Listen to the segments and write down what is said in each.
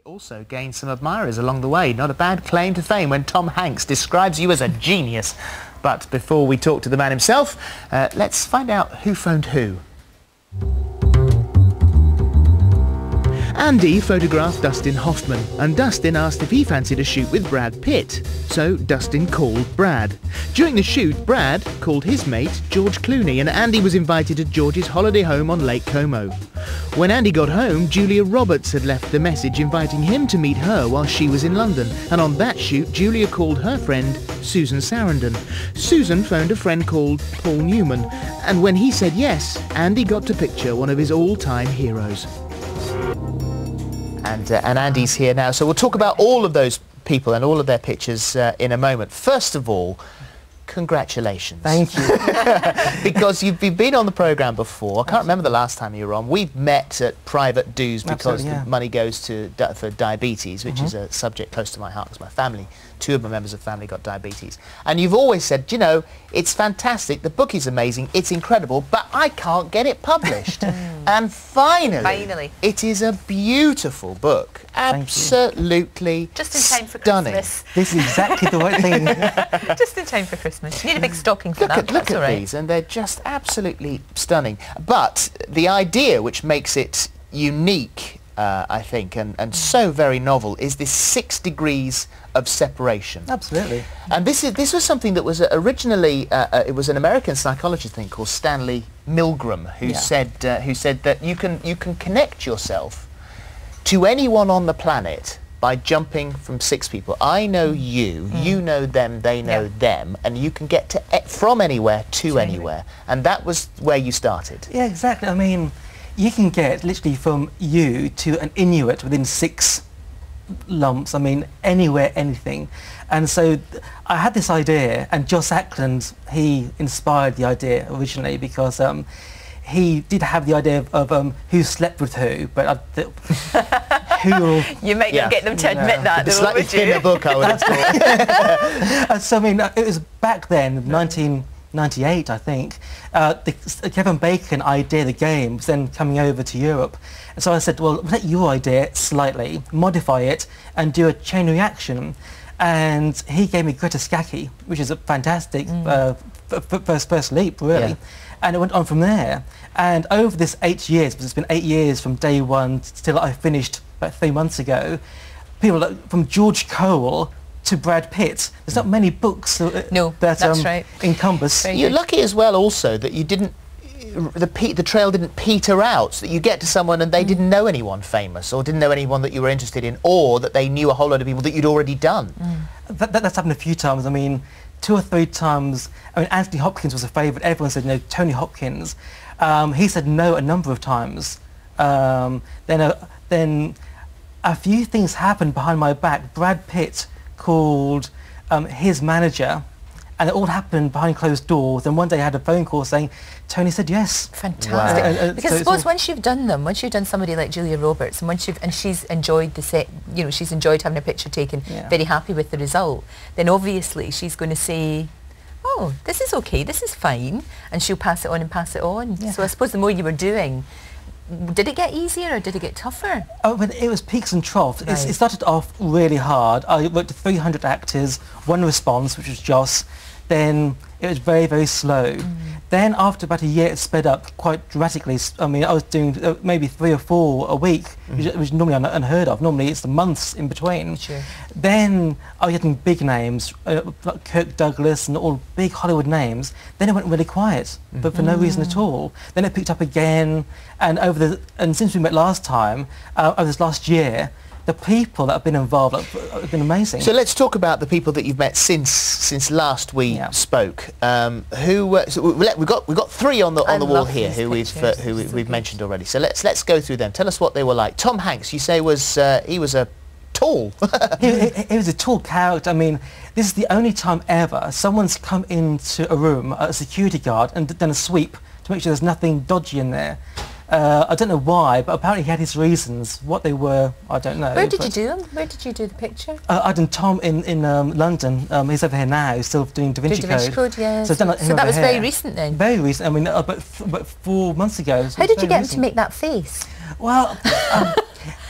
also gained some admirers along the way. Not a bad claim to fame when Tom Hanks describes you as a genius. But before we talk to the man himself, let's find out who phoned who. Andy photographed Dustin Hoffman, and Dustin asked if he fancied a shoot with Brad Pitt. So Dustin called Brad. During the shoot, Brad called his mate George Clooney, and Andy was invited to George's holiday home on Lake Como. When Andy got home, Julia Roberts had left the message inviting him to meet her while she was in London, and on that shoot, Julia called her friend Susan Sarandon. Susan phoned a friend called Paul Newman, and when he said yes, Andy got to picture one of his all-time heroes. And Andy's here now, so we'll talk about all of those people and all of their pictures in a moment. First of all, congratulations. Thank you. Because you've been on the programme before. I can't remember the last time you were on. We've met at private dues because the money goes to for diabetes, which is a subject close to my heart because my family, two of my members of family got diabetes. And you've always said, you know, it's fantastic, the book is amazing, it's incredible, but I can't get it published. And finally, it is a beautiful book. Absolutely just in time for stunning. Christmas. This is exactly the right thing. Just in time for Christmas. You need a big stocking for that. Look at these, and they're just absolutely stunning. But the idea which makes it unique, I think, and so very novel, is this 6 degrees of separation. Absolutely. And this was something that was originally it was an American psychologist thing called Stanley Milgram who said that you can connect yourself to anyone on the planet by jumping from 6 people. I know you, you know them, they know them, and you can get to from anywhere to anywhere. And that was where you started. Yeah, exactly. I mean, you can get literally from you to an Inuit within 6 lumps. I mean, anywhere, anything. And so I had this idea, and Joss Ackland, he inspired the idea originally because he did have the idea of who slept with who, but who... You might not get them to admit that, It's slightly thinner book, I would have thought. So, I mean, it was back then, 1998, I think, the Kevin Bacon idea, the game, was then coming over to Europe. And so I said, well, take your idea slightly, modify it, and do a chain reaction. And he gave me Greta Scacchi, which is a fantastic first leap, really. Yeah. And it went on from there. And over this 8 years, because it's been 8 years from day one till I finished about 3 months ago, people like, from George Cole to Brad Pitt. There's not many books that encompass. You're lucky as well also that you didn't, the trail didn't peter out, so that you get to someone and they didn't know anyone famous or didn't know anyone that you were interested in, or that they knew a whole lot of people that you'd already done. That's happened a few times. I mean, 2 or 3 times. I mean, Anthony Hopkins was a favourite. Everyone said no. Tony Hopkins. He said no a number of times. Then a few things happened behind my back. Brad Pitt called his manager, and it all happened behind closed doors. And one day I had a phone call saying, Tony said yes. Fantastic. Wow. Because I suppose once you've done them, once you've done somebody like Julia Roberts, and she's enjoyed the set, you know, she's enjoyed having a picture taken, very happy with the result, then obviously she's going to say, oh, this is okay, this is fine, and she'll pass it on and pass it on. So I suppose the more you were doing, did it get easier or did it get tougher? Oh, but it was peaks and troughs. It started off really hard. I worked with 300 actors, 1 response, which was Joss. Then it was very, very slow. Then after about a year, it sped up quite dramatically. I mean, I was doing maybe 3 or 4 a week, which was normally unheard of. Normally it's the months in between. Then I was getting big names, like Kirk Douglas and all big Hollywood names. Then it went really quiet, but for no reason at all. Then it picked up again, and since we met last time, over this last year, the people that have been involved have been amazing. So let's talk about the people that you've met since last we spoke. We've got 3 on the wall here who we've mentioned already. So let's go through them. Tell us what they were like. Tom Hanks, you say he was a tall. he was a tall character. I mean, this is the only time ever someone's come into a room, a security guard, and done a sweep to make sure there's nothing dodgy in there. I don't know why, but apparently he had his reasons. What they were, I don't know. Where did you do them? Where did you do the picture? I done Tom in London. He's over here now. He's still doing Da Vinci Code. Yes. So that was very recent then? Very recent. I mean, about 4 months ago. How did you get him to make that face? Well,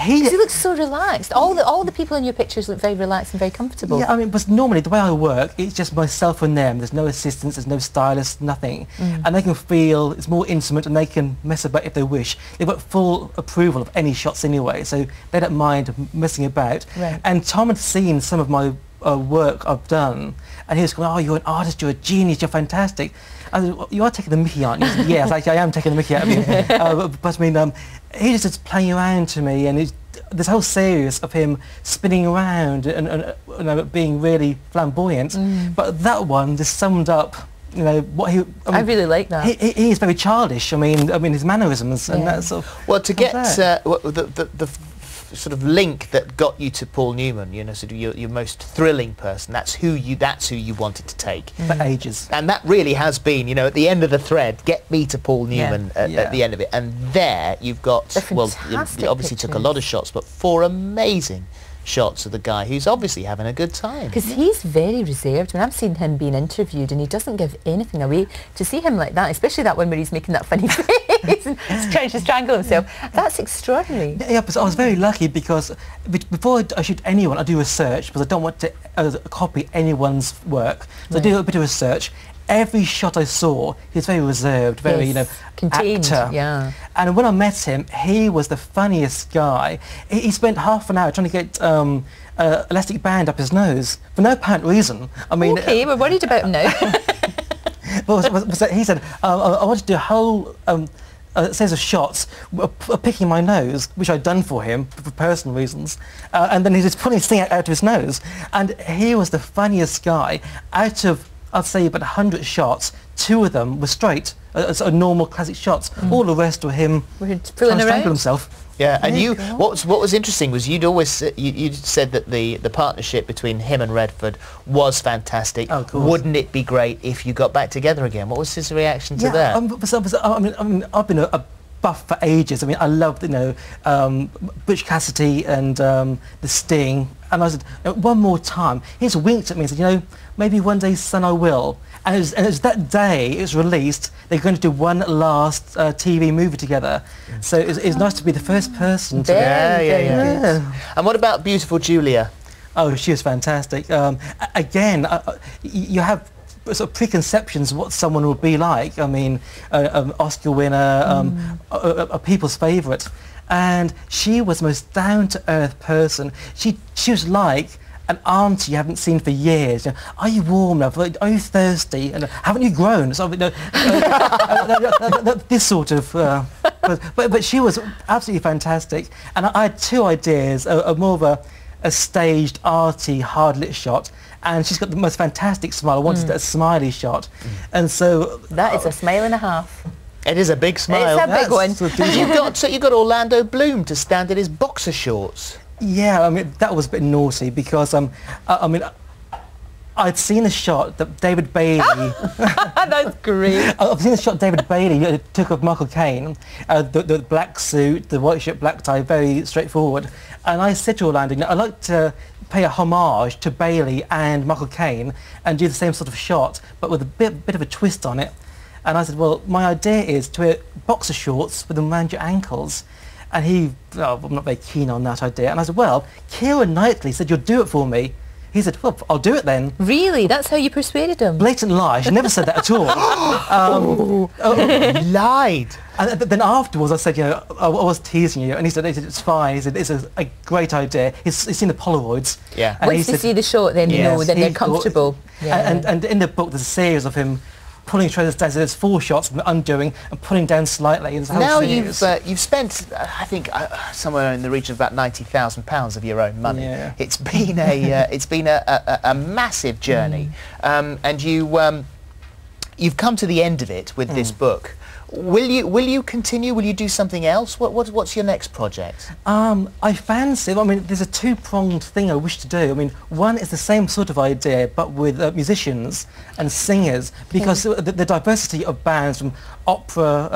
He looks so relaxed. All the people in your pictures look very relaxed and very comfortable. Yeah, I mean, but normally the way I work, it's just myself and them. There's no assistants, there's no stylist, nothing. And they can feel it's more intimate and they can mess about if they wish. They've got full approval of any shots anyway, so they don't mind messing about. Right. And Tom had seen some of my work I've done, and he was going, "Oh, you're an artist, you're a genius, you're fantastic." I said, "Well, you are taking the mickey, aren't you?" He said, "Yes, actually, I am taking the mickey out of you." But I mean, he just is playing around to me, and this whole series of him spinning around and being really flamboyant. But that one just summed up, you know, what he. I really like that. He is very childish. I mean, his mannerisms and that sort of. Well, to get the sort of link that got you to Paul Newman, you know, sort of your most thrilling person. That's who you wanted to take For ages. And that really has been, you know, at the end of the thread, get me to Paul Newman at the end of it. And there you've got, well, you obviously took a lot of shots, but 4 amazing shots of the guy who's obviously having a good time. Because he's very reserved. When I've seen him being interviewed and he doesn't give anything away, to see him like that, especially that one where he's making that funny face and trying to strangle himself, that's extraordinary. Yeah, but I was very lucky because before I shoot anyone, I do research because I don't want to copy anyone's work. So I do a bit of research. Every shot I saw, he was very reserved, very, you know, contained, actor. Yeah. And when I met him, he was the funniest guy. He spent half an hour trying to get elastic band up his nose for no apparent reason. I mean, okay, we're worried about him now. He said, I want to do a whole series of shots picking my nose, which I'd done for him for personal reasons, and then he was pulling his thing out of his nose. And he was the funniest guy. Out of, I'd say, about 100 shots, 2 of them were straight, sort of normal classic shots. All the rest were him trying to strangle himself. Yeah, and what was interesting was you'd always you said that the partnership between him and Redford was fantastic. Oh, of course. Wouldn't it be great if you got back together again? What was his reaction to that? I mean, I've been a buff for ages. I mean, I loved, you know, Butch Cassidy and The Sting. And I said, one more time. He just winked at me and said, you know, maybe one day, son, I will. And it was that day it was released, they're going to do one last TV movie together. So it's nice to be the first person to... Yeah. And what about beautiful Julia? Oh, she was fantastic. Again, you have sort of preconceptions of what someone would be like. I mean, Oscar winner, a people's favourite. And she was the most down-to-earth person. She was like an auntie you haven't seen for years. You know, are you warm enough? Are you thirsty? And haven't you grown? So, this sort of... but she was absolutely fantastic. And I had 2 ideas, more of a staged, arty, hard-lit shot. And she's got the most fantastic smile. I wanted a smiley shot. And so... That is a smile and a half. It is a big smile. It's a big one. You've got Orlando Bloom to stand in his boxer shorts. Yeah, I mean, that was a bit naughty because, I mean, I'd seen a shot that David Bailey... That's great. I've seen a shot David Bailey took of Michael Caine, the black suit, the white shirt, black tie, very straightforward. And I said to Orlando, you know, I'd like to pay a homage to Bailey and Michael Caine and do the same sort of shot, but with a bit of a twist on it. And I said, well, my idea is to wear boxer shorts with them around your ankles. And he, well, I'm not very keen on that idea. And I said, well, Keira Knightley said, you'll do it for me. He said, well, I'll do it then. Really? That's how you persuaded him? Blatant lie. She never said that at all. Lied. And then afterwards I said, you know, I was teasing you. And he said, it's fine. He said, it's a great idea. He's seen the Polaroids. Yeah. And once they see the shot, then you know, then they're comfortable. And in the book, there's a series of him pulling shoulders down. So there's 4 shots from undoing and pulling down slightly. Now you've spent, I think, somewhere in the region of about £90,000 of your own money. Yeah. It's been a massive journey, and you've come to the end of it with this book. Will you continue? Will you do something else? What's your next project? I fancy, I mean, there's a 2-pronged thing I wish to do. I mean, one is the same sort of idea, but with musicians and singers, because the diversity of bands from opera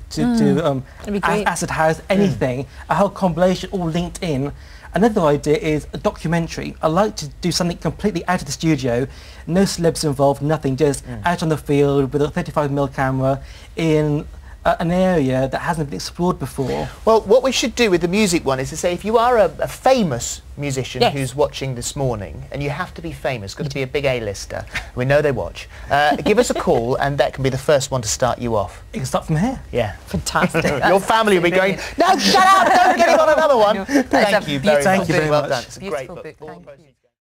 to acid house, anything, a whole compilation all linked in. Another idea is a documentary. I like to do something completely out of the studio, no celebs involved, nothing, just out on the field with a 35mm camera in an area that hasn't been explored before. Well, what we should do with the music one is to say, if you are a famous musician who's watching this morning, and you have to be famous, got to be a big A-lister, we know they watch, give us a call, and that can be the first one to start you off. You can start from here. Yeah. Fantastic. Your family will be going, no, shut up, don't get him on another one. Thank you very much. Thank you very much. Well done. It's a great book. Thank you.